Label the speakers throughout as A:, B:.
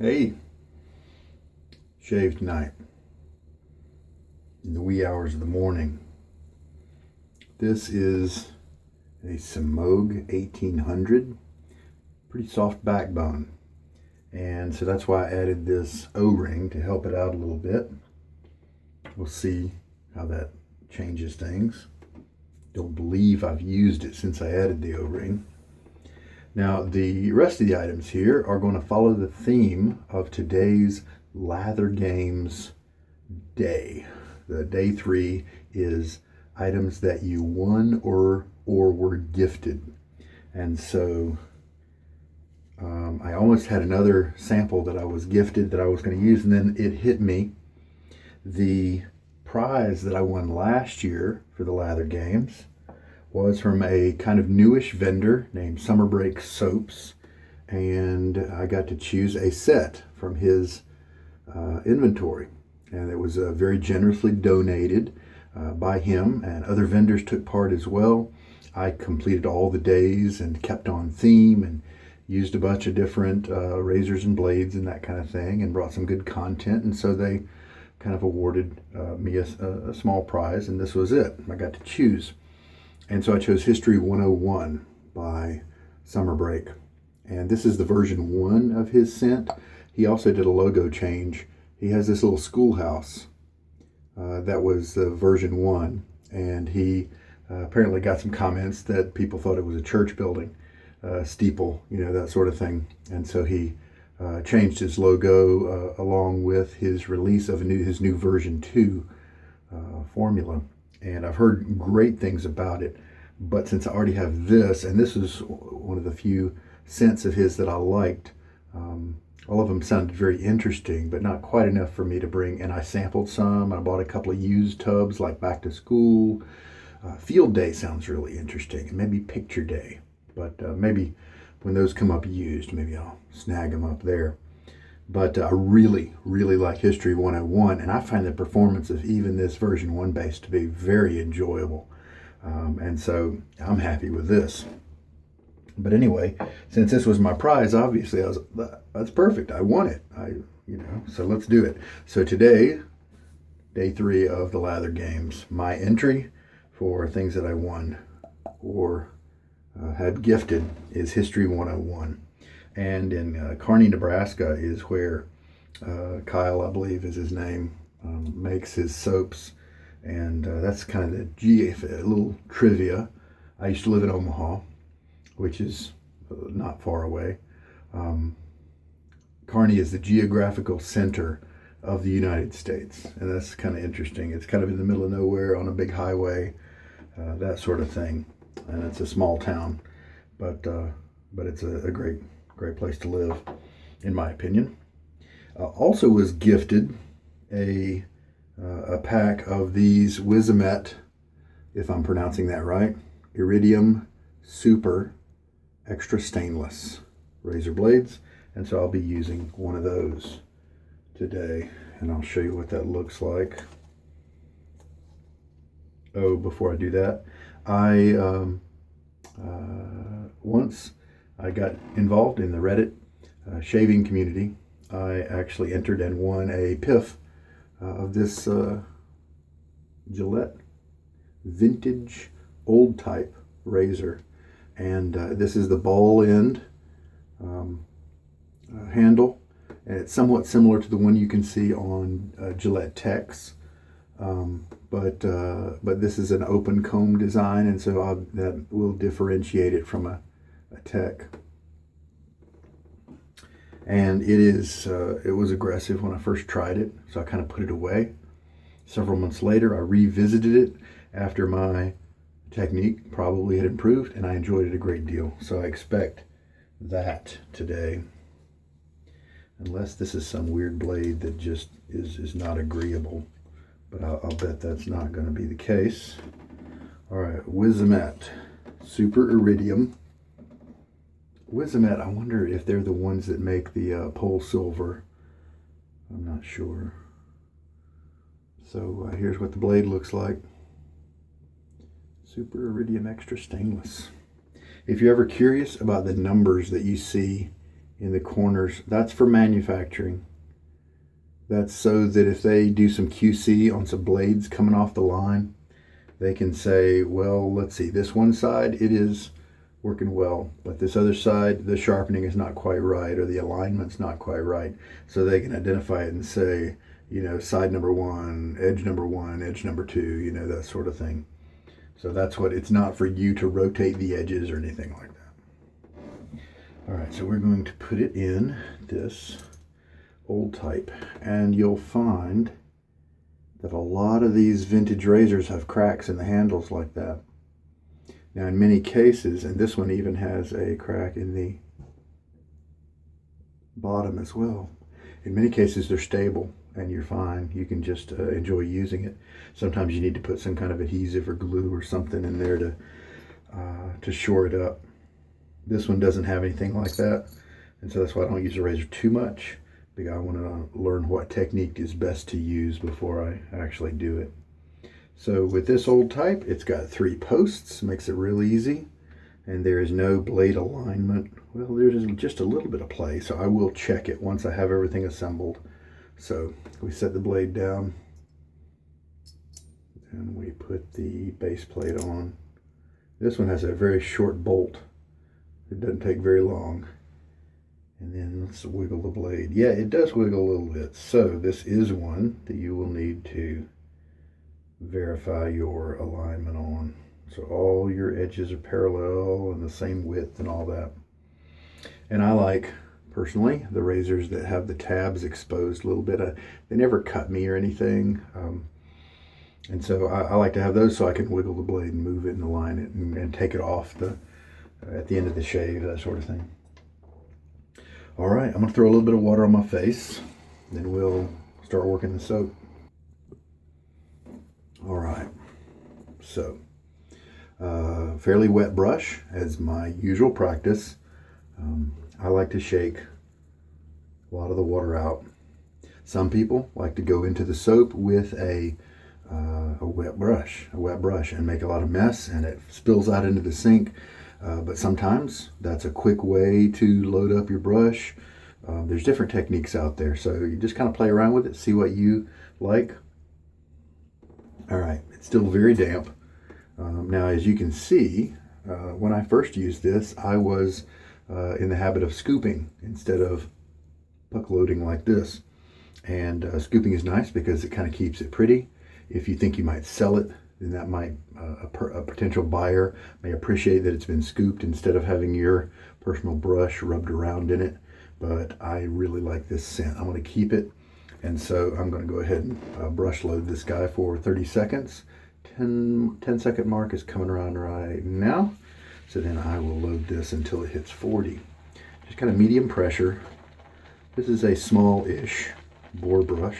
A: Hey, shaved tonight in the wee hours of the morning. This is a Semogue 1800, pretty soft backbone. And so that's why I added this O-ring to help it out a little bit. We'll see how that changes things. Don't believe I've used it since I added the O-ring. Now, the rest of the items here are going to follow the theme of today's Lather Games day. The day 3 is items that you won or were gifted. And so I almost had another sample that I was gifted that I was going to use, and then it hit me. The prize that I won last year for the Lather Games was from a kind of newish vendor named Summer Break Soaps, and I got to choose a set from his inventory, and it was very generously donated by him, and other vendors took part as well. I completed all the days and kept on theme and used a bunch of different razors and blades and that kind of thing, and brought some good content, and so they kind of awarded me a small prize, and this was it. I got to choose. And so I chose History 101 by Summer Break. And this is the version 1 of his scent. He also did a logo change. He has this little schoolhouse that was version 1. And he apparently got some comments that people thought it was a church building, steeple, that sort of thing. And so he changed his logo along with his release of his new version 2 formula. And I've heard great things about it, but since I already have this, and this is one of the few scents of his that I liked, all of them sounded very interesting, but not quite enough for me to bring. And I sampled some. I bought a couple of used tubs, like back to school. Field day sounds really interesting, and maybe picture day. But maybe when those come up used, maybe I'll snag them up there. But I really, really like History 101, and I find the performance of even this version 1 base to be very enjoyable. And so I'm happy with this. But anyway, since this was my prize, obviously that's perfect. I won it. So let's do it. So today, day 3 of the Lather Games, my entry for things that I won or had gifted is History 101. And in Kearney, Nebraska is where Kyle, I believe is his name, makes his soaps. And that's kind of a little trivia. I used to live in Omaha, which is not far away. Kearney is the geographical center of the United States. And that's kind of interesting. It's kind of in the middle of nowhere on a big highway, that sort of thing. And it's a small town, but it's a great place to live, in my opinion. Also was gifted a pack of these Wizamet, if I'm pronouncing that right, Iridium Spr extra stainless razor blades, and so I'll be using one of those today, and I'll show you what that looks like. Oh, before I do that, once I got involved in the Reddit shaving community, I actually entered and won a piff of this Gillette vintage old type razor. And this is the ball end handle. And it's somewhat similar to the one you can see on Gillette Techs. But this is an open comb design, and so that will differentiate it from a Tech. And it was aggressive when I first tried it, so I kind of put it away. Several months later, I revisited it after my technique probably had improved, and I enjoyed it a great deal. So I expect that today, unless this is some weird blade that just is not agreeable. But I'll bet that's not going to be the case. All right, Wizamet Super Iridium. Wizamet, I wonder if they're the ones that make the Pole Silver. I'm not sure. So here's what the blade looks like. Super Iridium Extra Stainless. If you're ever curious about the numbers that you see in the corners. That's for manufacturing. That's so that if they do some QC on some blades coming off the line, they can say, well, let's see, this one side, it is working well, but this other side, the sharpening is not quite right, or the alignment's not quite right. So they can identify it and say, you know, side number one, edge number two, you know, that sort of thing. So that's what, it's not for you to rotate the edges or anything like that. All right, so we're going to put it in this old type, and you'll find that a lot of these vintage razors have cracks in the handles like that. Now in many cases, and this one even has a crack in the bottom as well, in many cases they're stable and you're fine. You can just enjoy using it. Sometimes you need to put some kind of adhesive or glue or something in there to shore it up. This one doesn't have anything like that, and so that's why I don't use the razor too much, because I want to learn what technique is best to use before I actually do it. So with this old type, it's got 3 posts, makes it real easy, and there is no blade alignment. Well, there's just a little bit of play, so I will check it once I have everything assembled. So we set the blade down, and we put the base plate on. This one has a very short bolt. It doesn't take very long. And then let's wiggle the blade. Yeah, it does wiggle a little bit. So this is one that you will need to verify your alignment on. So all your edges are parallel and the same width and all that. And I like, personally, the razors that have the tabs exposed a little bit. They never cut me or anything. And so I like to have those so I can wiggle the blade and move it and align it and take it off at the end of the shave, that sort of thing. All right, I'm gonna throw a little bit of water on my face, then we'll start working the soap. All right, so fairly wet brush as my usual practice. I like to shake a lot of the water out. Some people like to go into the soap with a wet brush and make a lot of mess, and it spills out into the sink. But sometimes that's a quick way to load up your brush. There's different techniques out there, so you just kind of play around with it, see what you like. All right, it's still very damp. Now, as you can see, when I first used this, I was in the habit of scooping instead of puck loading like this. And scooping is nice because it kind of keeps it pretty. If you think you might sell it, then that might, a potential buyer may appreciate that it's been scooped instead of having your personal brush rubbed around in it. But I really like this scent. I'm going to keep it. And so I'm going to go ahead and brush load this guy for 30 seconds. 10-second mark is coming around right now. So then I will load this until it hits 40. Just kind of medium pressure. This is a small-ish Boar brush.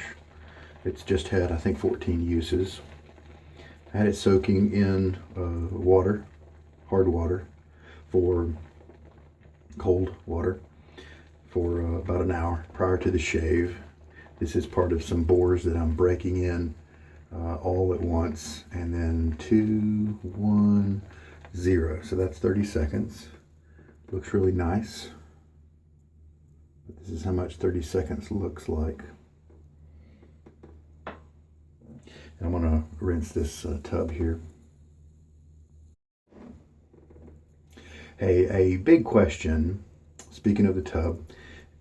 A: It's just had, I think, 14 uses. I had it soaking in water, hard water, cold water, for about an hour prior to the shave. This is part of some bores that I'm breaking in all at once, and then 2, 1, 0. So that's 30 seconds. Looks really nice. But this is how much 30 seconds looks like. I'm going to rinse this tub here. Hey, a big question, speaking of the tub,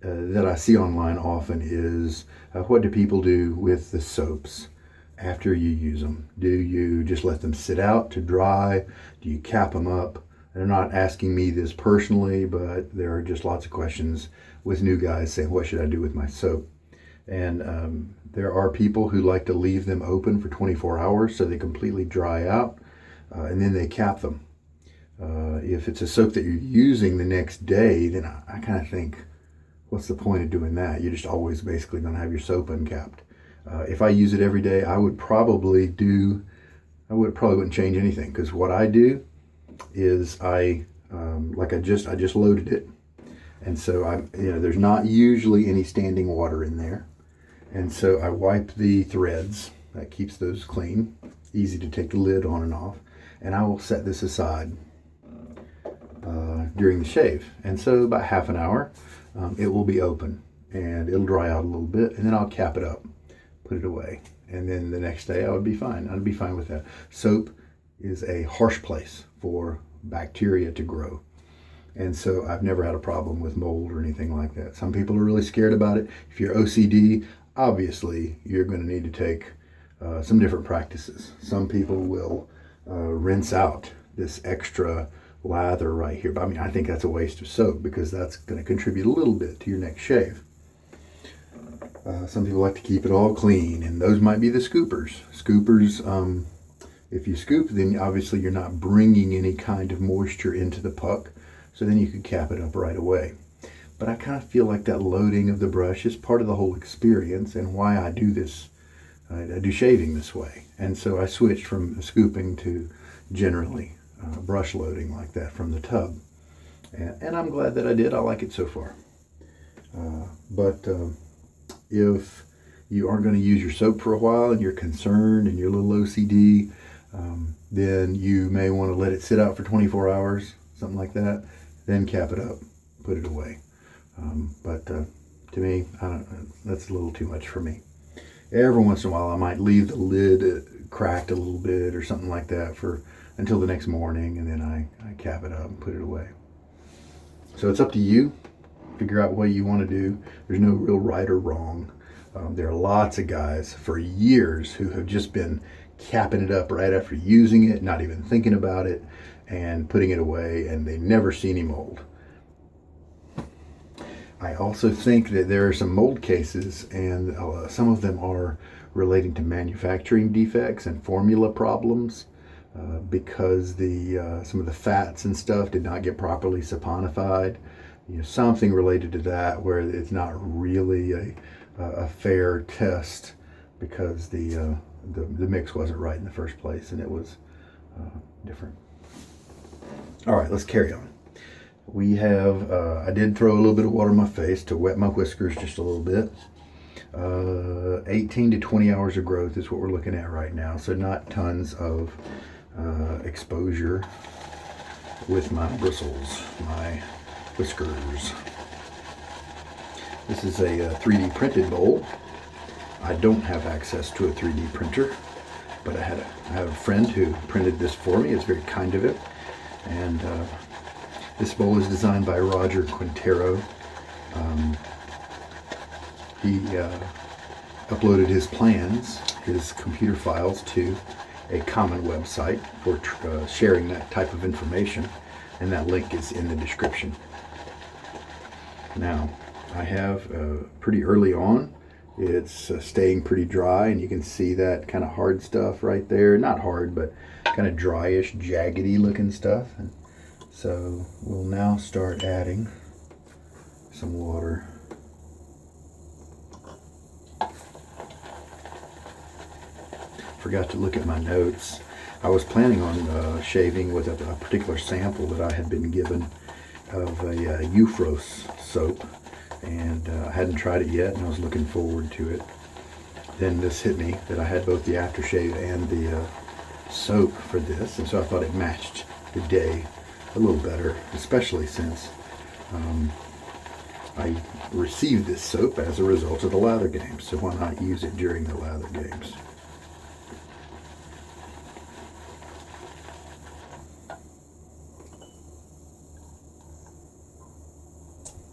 A: that I see online often is, what do people do with the soaps after you use them? Do you just let them sit out to dry? Do you cap them up? They're not asking me this personally, but there are just lots of questions with new guys saying, what should I do with my soap? And there are people who like to leave them open for 24 hours so they completely dry out, and then they cap them. If it's a soap that you're using the next day, then I kind of think, what's the point of doing that? You're just always basically going to have your soap uncapped. If I use it every day, I probably wouldn't change anything, because what I do is I just loaded it, and so there's not usually any standing water in there. And so I wipe the threads. That keeps those clean. Easy to take the lid on and off. And I will set this aside during the shave. And so about half an hour, it will be open and it'll dry out a little bit, and then I'll cap it up, put it away. And then the next day I would be fine. I'd be fine with that. Soap is a harsh place for bacteria to grow. And so I've never had a problem with mold or anything like that. Some people are really scared about it. If you're OCD, obviously you're going to need to take some different practices. Some people will rinse out this extra lather right here. But I mean, I think that's a waste of soap because that's going to contribute a little bit to your next shave. Some people like to keep it all clean, and those might be the scoopers. Scoopers, if you scoop, then obviously you're not bringing any kind of moisture into the puck, so then you could cap it up right away. But I kind of feel like that loading of the brush is part of the whole experience and why I do this. I do shaving this way. And so I switched from scooping to generally brush loading like that from the tub. And I'm glad that I did. I like it so far. But if you aren't going to use your soap for a while and you're concerned and you're a little OCD, then you may want to let it sit out for 24 hours, something like that. Then cap it up, put it away. But to me, that's a little too much for me. Every once in a while, I might leave the lid cracked a little bit or something like that until the next morning, and then I cap it up and put it away. So it's up to you. Figure out what you want to do. There's no real right or wrong. There are lots of guys for years who have just been capping it up right after using it, not even thinking about it, and putting it away, and they never see any mold. I also think that there are some mold cases, and some of them are relating to manufacturing defects and formula problems because some of the fats and stuff did not get properly saponified. Something related to that where it's not really a fair test because the mix wasn't right in the first place and it was different. All right, let's carry on. We have, I did throw a little bit of water in my face to wet my whiskers just a little bit. 18 to 20 hours of growth is what we're looking at right now. So not tons of exposure with my bristles, my whiskers. This is a 3D printed bowl. I don't have access to a 3D printer, but I have a friend who printed this for me. It's very kind of him. And this bowl is designed by Roger Quintero. He uploaded his plans, his computer files, to a common website for sharing that type of information, and that link is in the description. Now, I have pretty early on, it's staying pretty dry, and you can see that kind of hard stuff right there. Not hard, but kind of dryish, jaggedy looking stuff. And so we'll now start adding some water. Forgot to look at my notes. I was planning on shaving with a particular sample that I had been given of a Euphros soap, and I hadn't tried it yet, and I was looking forward to it. Then this hit me that I had both the aftershave and the soap for this, and so I thought it matched the day a little better, especially since I received this soap as a result of the Lather Games, so why not use it during the Lather Games?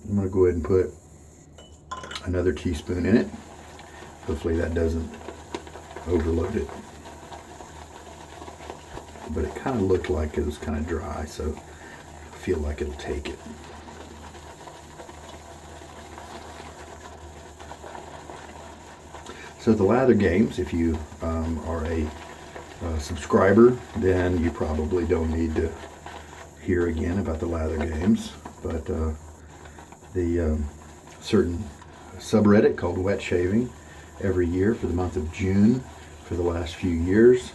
A: I'm going to go ahead and put another teaspoon in it. Hopefully that doesn't overload it. But it kind of looked like it was kind of dry, so I feel like it'll take it. So the Lather Games, if you are a subscriber, then you probably don't need to hear again about the Lather Games. But the certain subreddit called Wet Shaving every year for the month of June for the last few years,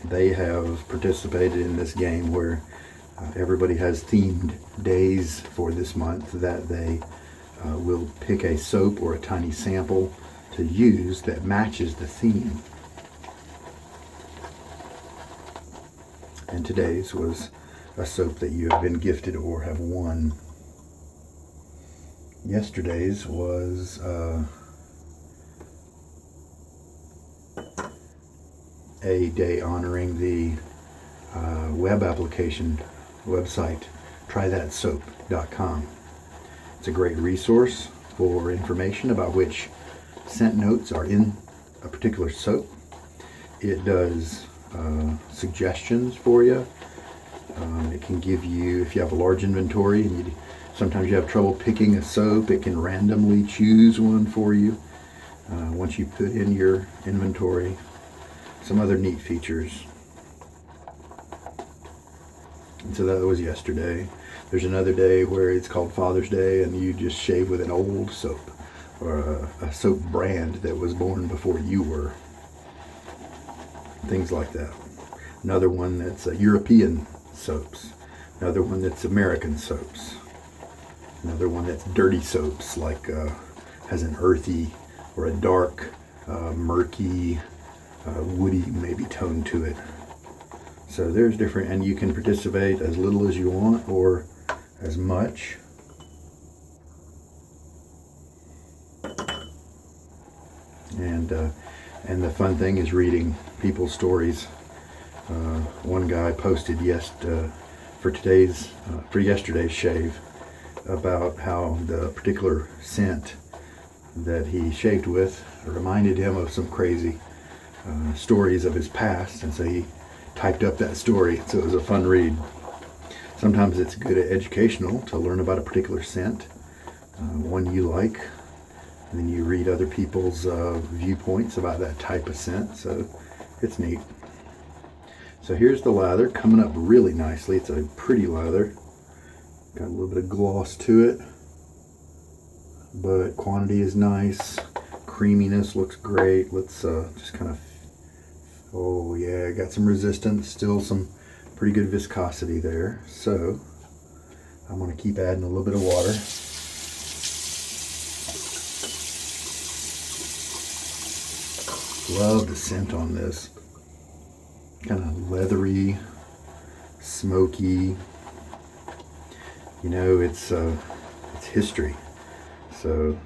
A: they have participated in this game where everybody has themed days for this month that they will pick a soap or a tiny sample to use that matches the theme. And today's was a soap that you have been gifted or have won. Yesterday's was a day honoring the web application website, trythatsoap.com. It's a great resource for information about which scent notes are in a particular soap. It does suggestions for you. It can give you, if you have a large inventory and sometimes you have trouble picking a soap, it can randomly choose one for you once you put in your inventory. Some other neat features. And so that was yesterday. There's another day where it's called Father's Day and you just shave with an old soap or a soap brand that was born before you were. Things like that. Another one that's European soaps. Another one that's American soaps. Another one that's dirty soaps, like has an earthy or a dark, murky, woody maybe tone to it. So there's different, and you can participate as little as you want or as much. And the fun thing is reading people's stories. One guy posted for yesterday's shave about how the particular scent that he shaved with reminded him of some crazy stories of his past, and so he typed up that story, so it was a fun read. Sometimes it's good educational to learn about a particular scent, one you like, and then you read other people's viewpoints about that type of scent, so it's neat. So here's the lather coming up really nicely. It's a pretty lather, got a little bit of gloss to it, but quantity is nice, creaminess looks great. Let's just kind of, oh yeah, got some resistance, still some pretty good viscosity there. So I'm going to keep adding a little bit of water. Love the scent on this. Kind of leathery, smoky. You know, it's history. So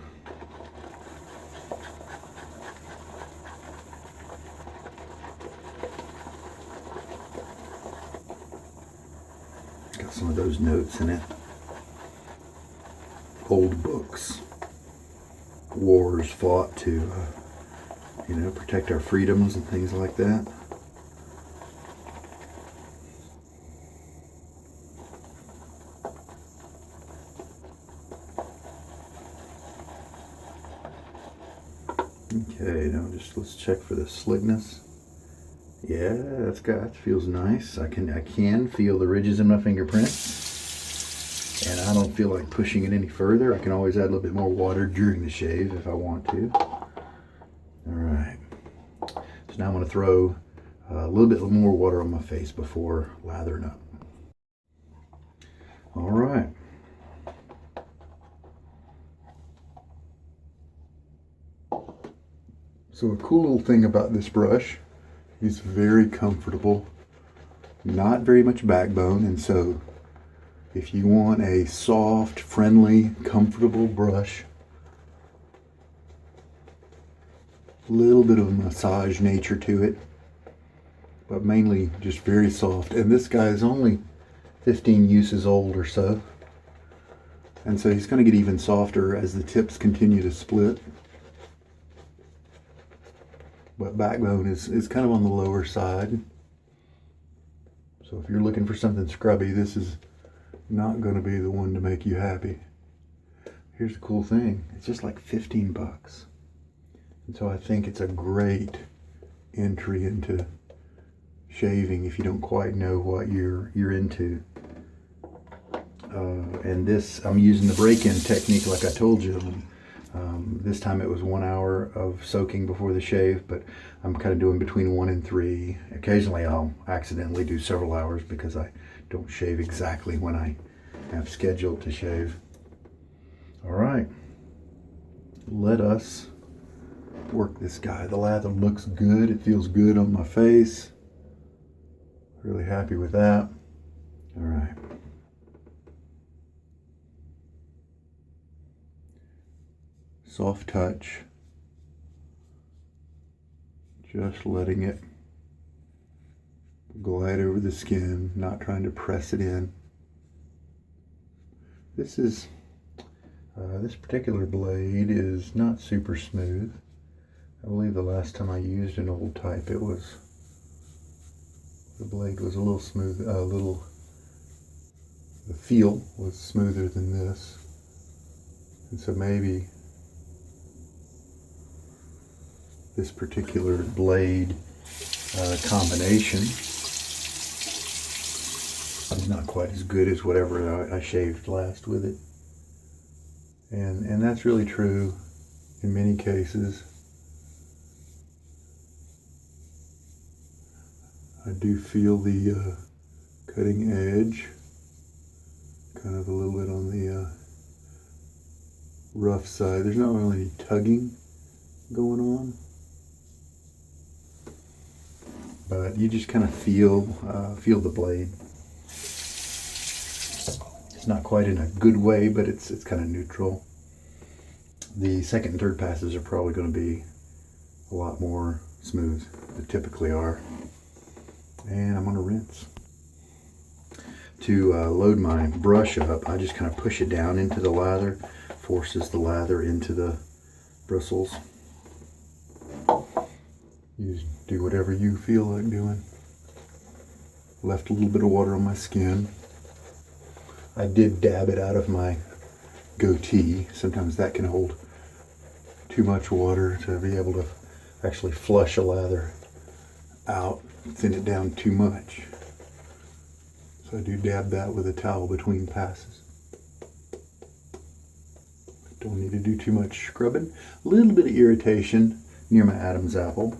A: got some of those notes in it. Old books, wars fought to protect our freedoms and things like that. Okay, now let's check for the slickness. Yeah, that feels nice. I can feel the ridges in my fingerprints, and I don't feel like pushing it any further. I can always add a little bit more water during the shave if I want to. All right, so now I'm going to throw a little bit more water on my face before lathering up. All right. So a cool little thing about this brush, it's very comfortable, not very much backbone, and so if you want a soft, friendly, comfortable brush, a little bit of a massage nature to it, but mainly just very soft. And this guy is only 15 uses old or so, and so he's going to get even softer as the tips continue to split. But backbone is kind of on the lower side. So if you're looking for something scrubby, this is not going to be the one to make you happy. Here's the cool thing. It's just like 15 bucks. And so I think it's a great entry into shaving if you don't quite know what you're into. And this, I'm using the break-in technique like I told you. This time it was 1 hour of soaking before the shave, but I'm kind of doing between 1 and 3. Occasionally I'll accidentally do several hours because I don't shave exactly when I have scheduled to shave. All right, let us work this guy. The lather looks good. It feels good on my face. Really happy with that. All right. Soft touch. Just letting it glide over the skin, not trying to press it in. This particular blade is not super smooth. I believe the last time I used an old type, the blade was a little smooth, the feel was smoother than this. And so maybe this particular blade combination is not quite as good as whatever I shaved last with it. And that's really true in many cases. I do feel the cutting edge, kind of a little bit on the rough side. There's not really any tugging going on, but you just kind of feel the blade. It's not quite in a good way, but it's kind of neutral. The second and third passes are probably going to be a lot more smooth than they typically are. And I'm going to rinse. To load my brush up, I just kind of push it down into the lather, forces the lather into the bristles. You do whatever you feel like doing. Left a little bit of water on my skin. I did dab it out of my goatee. Sometimes that can hold too much water to be able to actually flush a lather out, thin it down too much. So I do dab that with a towel between passes. Don't need to do too much scrubbing. A little bit of irritation near my Adam's apple.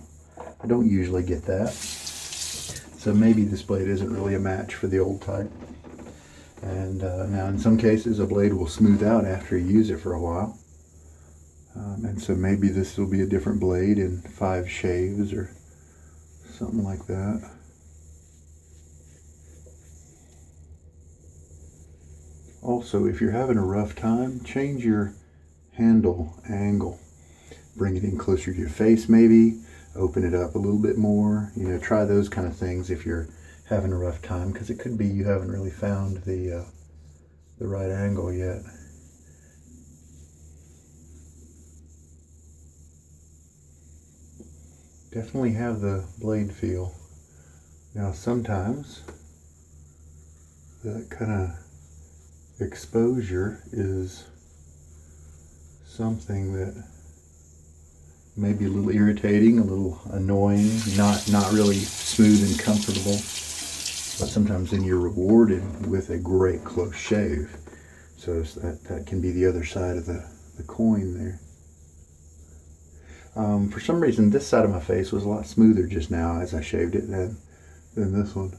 A: I don't usually get that. So maybe this blade isn't really a match for the old type. And now in some cases a blade will smooth out after you use it for a while. And so maybe this will be a different blade in 5 shaves or something like that. Also, if you're having a rough time, change your handle angle. Bring it in closer to your face maybe. Open it up a little bit more. You know, try those kind of things if you're having a rough time, because it could be you haven't really found the right angle yet. Definitely have the blade feel. Now sometimes that kind of exposure is something that may be a little irritating, a little annoying, not really smooth and comfortable. But sometimes then you're rewarded with a great close shave. So that can be the other side of the coin there. For some reason, this side of my face was a lot smoother just now as I shaved it than this one.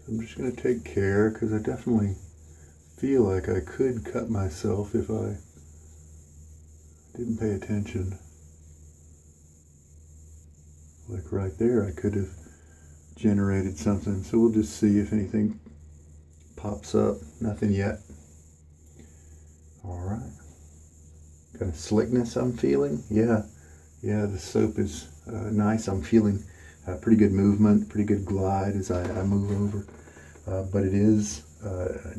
A: I'm just going to take care, because I definitely feel like I could cut myself if I didn't pay attention. Like right there, I could have generated something. So we'll just see if anything pops up. Nothing yet. All right. Kind of slickness I'm feeling. Yeah, the soap is nice. I'm feeling pretty good movement, pretty good glide as I move over. But it is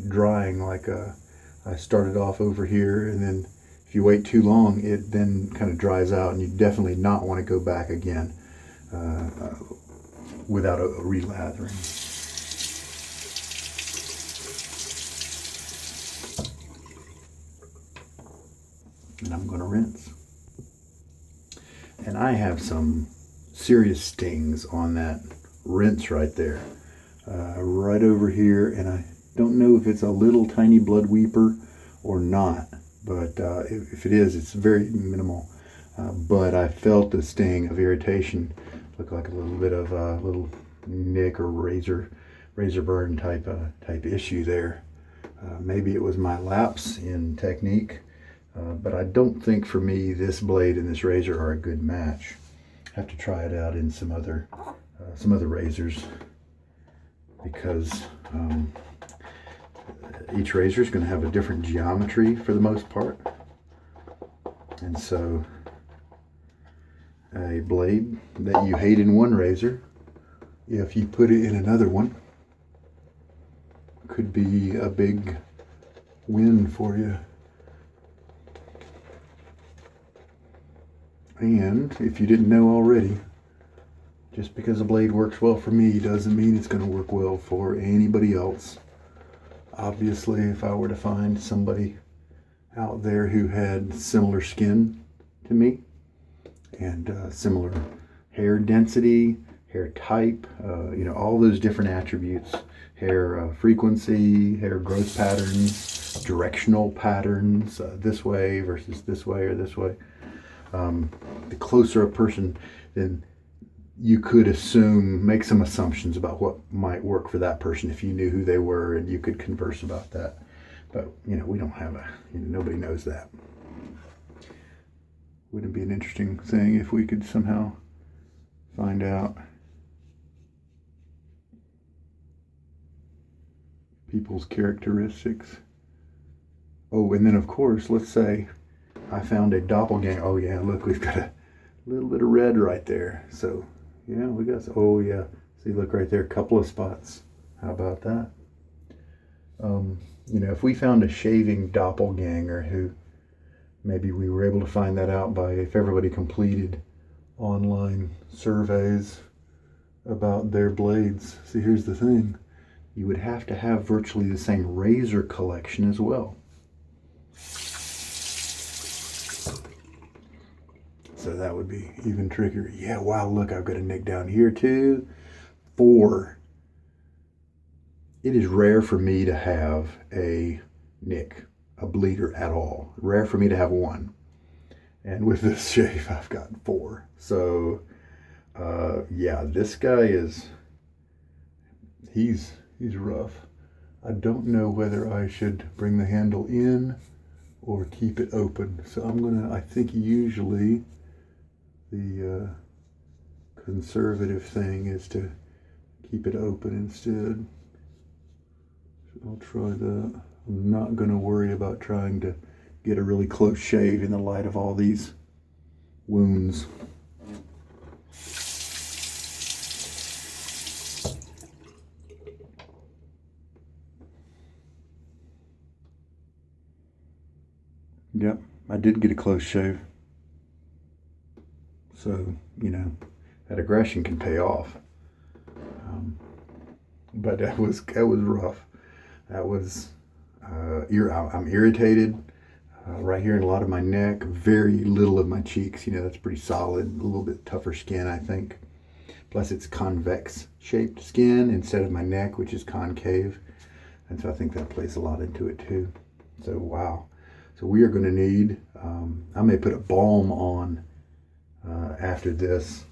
A: drying like I started off over here, and then if you wait too long, it then kind of dries out, and you definitely not want to go back again without a relathering. And I'm going to rinse. And I have some serious stings on that rinse right there. Right over here, and I don't know if it's a little tiny blood weeper or not, but if it is, it's very minimal. But I felt the sting of irritation. Looked like a little bit of a little nick or razor burn type issue there. Maybe it was my lapse in technique, but I don't think for me this blade and this razor are a good match. I have to try it out in some other razors. because each razor is going to have a different geometry for the most part. And so a blade that you hate in one razor, if you put it in another one, could be a big win for you. And if you didn't know already, just because a blade works well for me doesn't mean it's going to work well for anybody else. Obviously, if I were to find somebody out there who had similar skin to me and similar hair density, hair type, all those different attributes, hair frequency, hair growth patterns, directional patterns, this way versus this way or this way. The closer a person, then you could make some assumptions about what might work for that person if you knew who they were and you could converse about that. But, we don't have nobody knows that. Wouldn't it be an interesting thing if we could somehow find out people's characteristics? Oh, and then of course, let's say I found a doppelganger. Oh yeah, look, we've got a little bit of red right there. So yeah, we got, oh yeah, see, look right there, a couple of spots. How about that? If we found a shaving doppelganger who, maybe we were able to find that out by if everybody completed online surveys about their blades. See, here's the thing. You would have to have virtually the same razor collection as well. So that would be even trickier. Yeah, wow, look, I've got a nick down here too. 4. It is rare for me to have a nick, a bleeder at all. Rare for me to have one. And with this shave, I've got 4. So, yeah, this guy he's rough. I don't know whether I should bring the handle in or keep it open. So I think usually the conservative thing is to keep it open instead. So I'll try that. I'm not going to worry about trying to get a really close shave in the light of all these wounds. Yep, I did get a close shave. So, that aggression can pay off. But that was rough. That was, I'm irritated right here in a lot of my neck, very little of my cheeks. That's pretty solid, a little bit tougher skin, I think. Plus it's convex shaped skin instead of my neck, which is concave. And so I think that plays a lot into it too. So, wow. So we are going to need, I may put a balm on after this.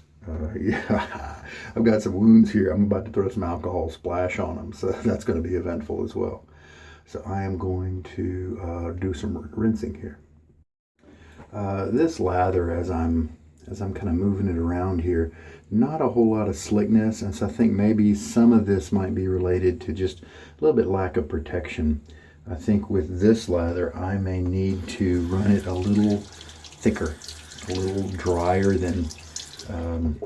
A: Yeah, I've got some wounds here. I'm about to throw some alcohol splash on them. So that's going to be eventful as well. So I am going to do some rinsing here. This lather, as I'm kind of moving it around here, not a whole lot of slickness. And so I think maybe some of this might be related to just a little bit lack of protection. I think with this lather, I may need to run it a little thicker, a little drier than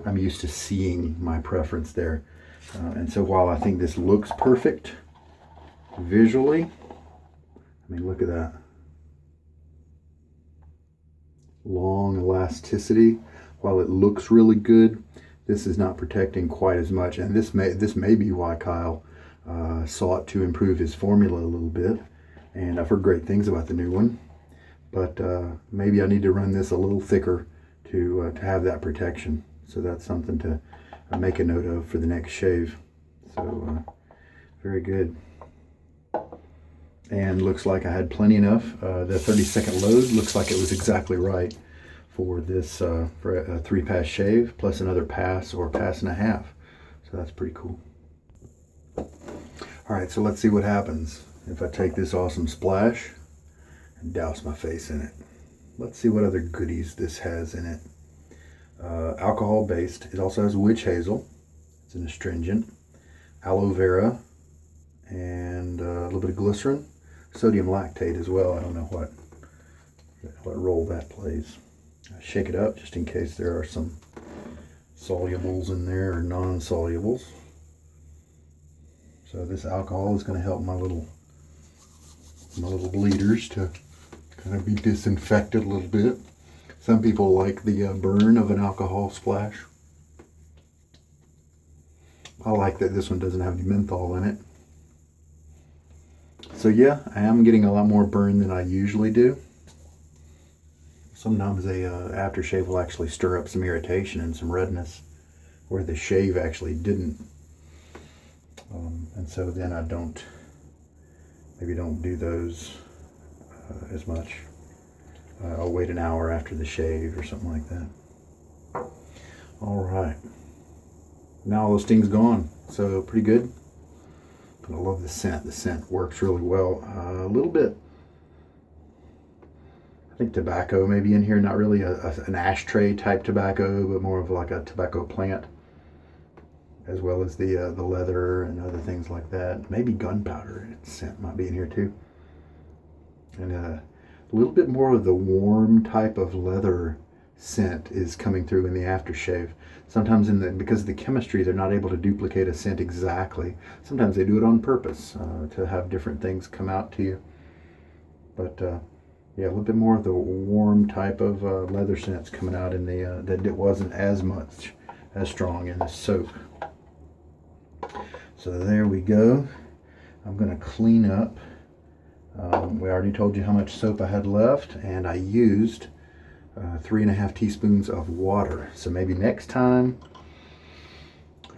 A: I'm used to seeing my preference there. And so while I think this looks perfect visually, look at that. Long elasticity. While it looks really good, this is not protecting quite as much. And this may be why Kyle sought to improve his formula a little bit. And I've heard great things about the new one. But maybe I need to run this a little thicker to have that protection. So that's something to make a note of for the next shave. So very good. And looks like I had plenty enough. The 30-second load looks like it was exactly right for this, for a 3-pass shave, plus another pass or pass and a half. So that's pretty cool. All right, so let's see what happens if I take this awesome splash and douse my face in it. Let's see what other goodies this has in it. Alcohol based. It also has witch hazel. It's an astringent. aloe vera, and a little bit of glycerin, sodium lactate as well. I don't know what role that plays. I shake it up just in case there are some solubles in there or non-solubles. So this alcohol is going to help my little bleeders to kind of be disinfected a little bit. Some people like the burn of an alcohol splash. I like that this one doesn't have any menthol in it. So yeah, I am getting a lot more burn than I usually do. Sometimes a aftershave will actually stir up some irritation and some redness where the shave actually didn't. And so then I maybe don't do those as much. I'll wait an hour after the shave or something like that. All right. Now all the sting's gone, so pretty good. But I love the scent. The scent works really well. A little bit, I think tobacco maybe in here, not really an ashtray type tobacco, but more of like a tobacco plant, as well as the leather and other things like that. Maybe gunpowder scent might be in here too. And a little bit more of the warm type of leather scent is coming through in the aftershave. Sometimes because of the chemistry, they're not able to duplicate a scent exactly. Sometimes they do it on purpose to have different things come out to you. But yeah, a little bit more of the warm type of leather scents coming out in the that it wasn't as strong in the soap. So there we go. I'm going to clean up. We already told you how much soap I had left, and I used 3.5 teaspoons of water. So maybe next time,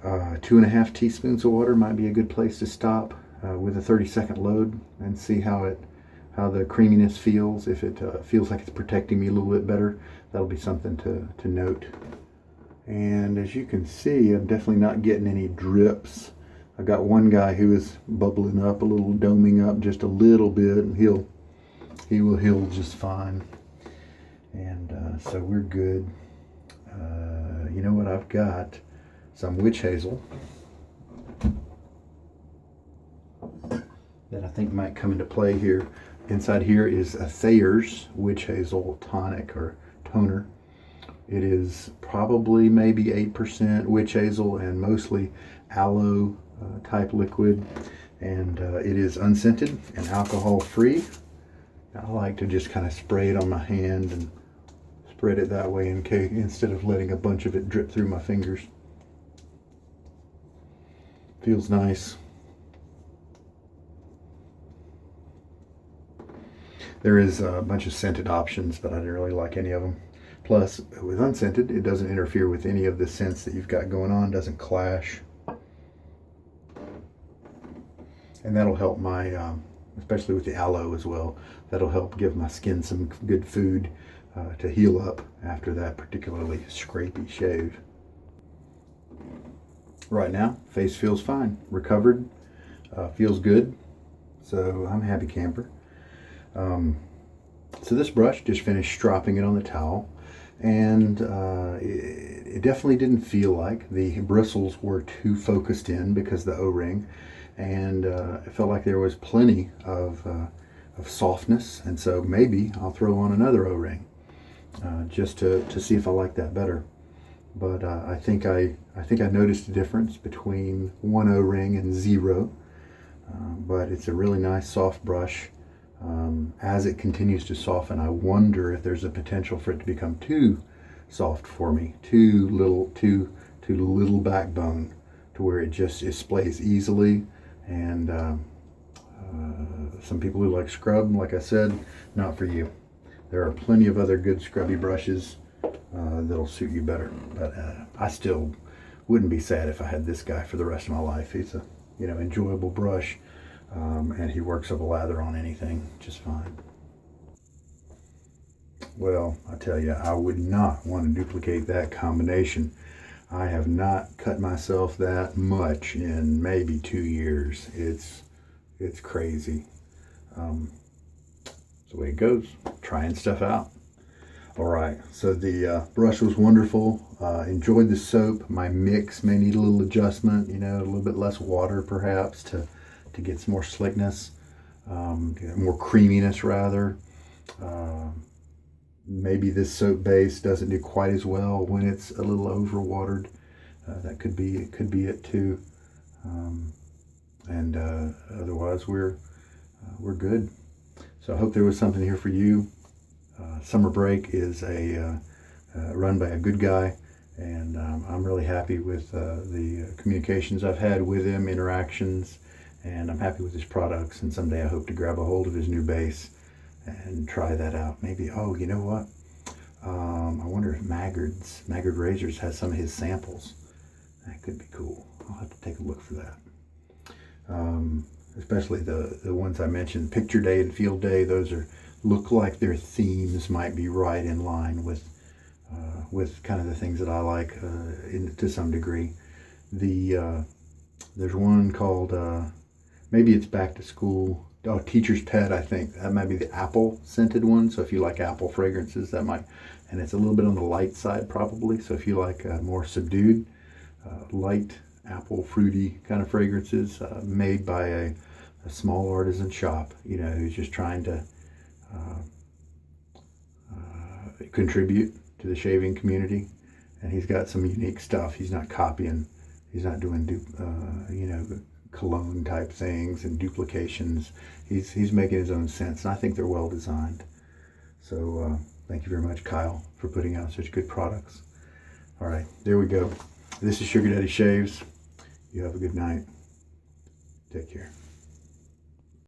A: 2.5 teaspoons of water might be a good place to stop with a 30-second load and see how the creaminess feels. If it feels like it's protecting me a little bit better, that'll be something to note. And as you can see, I'm definitely not getting any drips. I got one guy who is bubbling up a little, doming up just a little bit, and he will heal just fine. And so we're good. You know what? I've got some witch hazel that I think might come into play here. Inside here is a Thayer's witch hazel tonic or toner. It is probably maybe 8% witch hazel and mostly aloe type liquid, and it is unscented and alcohol free. I like to just kind of spray it on my hand and spread it that way instead of letting a bunch of it drip through my fingers. Feels nice. There is a bunch of scented options, but I didn't really like any of them. Plus, with unscented, it doesn't interfere with any of the scents that you've got going on, doesn't clash. And that'll help my, especially with the aloe as well, that'll help give my skin some good food to heal up after that particularly scrapey shave. Right now, face feels fine, recovered, feels good, so I'm a happy camper. So this brush, just finished stropping it on the towel, and it definitely didn't feel like the bristles were too focused in because of the O-ring, and it felt like there was plenty of softness, and so maybe I'll throw on another O-ring just to see if I like that better. But I think I noticed a difference between one O-ring and zero, but it's a really nice soft brush. As it continues to soften, I wonder if there's a potential for it to become too soft for me, too little backbone, to where it just splays easily. And some people who like scrub, like I said, not for you. There are plenty of other good scrubby brushes that'll suit you better. But I still wouldn't be sad if I had this guy for the rest of my life. He's a enjoyable brush. And he works up a lather on anything just fine. Well, I tell you, I would not want to duplicate that combination. I have not cut myself that much in maybe 2 years. It's crazy. It's the way it goes, trying stuff out. All right, so the brush was wonderful. Enjoyed the soap. My mix may need a little adjustment, you know, a little bit less water perhaps to get some more slickness, more creaminess rather. Maybe this soap base doesn't do quite as well when it's a little overwatered. That could be it too. And otherwise we're good. So I hope there was something here for you. Summer Break is run by a good guy, and I'm really happy with the communications I've had with him, interactions, and I'm happy with his products. And someday I hope to grab a hold of his new base and try that out. Maybe, oh, you know what? I wonder if Maggard Razors has some of his samples. That could be cool. I'll have to take a look for that. Especially the ones I mentioned, Picture Day and Field Day. Those look like their themes might be right in line with kind of the things that I like to some degree. There's one called maybe it's Back to School. Oh, Teacher's Pet, I think. That might be the apple scented one. So if you like apple fragrances, that might, and it's a little bit on the light side probably. So if you like more subdued, light apple fruity kind of fragrances made by a small artisan shop, you know, who's just trying to contribute to the shaving community. And he's got some unique stuff. He's not copying, he's not doing you know, cologne type things and duplications. He's making his own scents, and I think they're well designed. So thank you very much, Kyle, for putting out such good products. All right, there we go. This is Sugar Daddy Shaves. You have a good night. Take care.